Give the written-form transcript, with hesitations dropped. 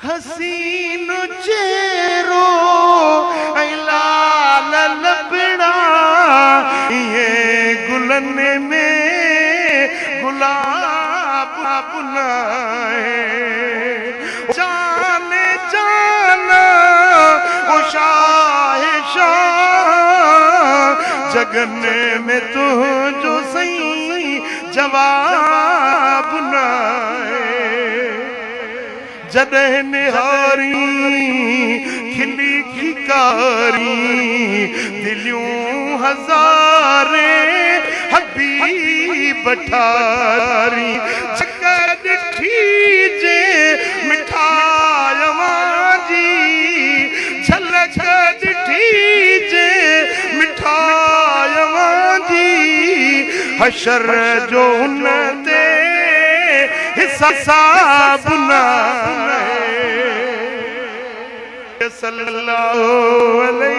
हसीन चेहरो ऐं लाल लबड़ा ये गुलन में गुलाब बुलाए जाने जाना ओ शाह जगन में तुझो सही जवाब नाए जॾहिं निहारी खिली खिकारी दिलियूं हज़ारे हबीब ठारी चकर ॾिठी जे मिठाइवां जी झलक ॾिठी जे मिठाइवां जी हशर जो हुन ते हिसाब नाहे सल्लल्लाहु अलैहि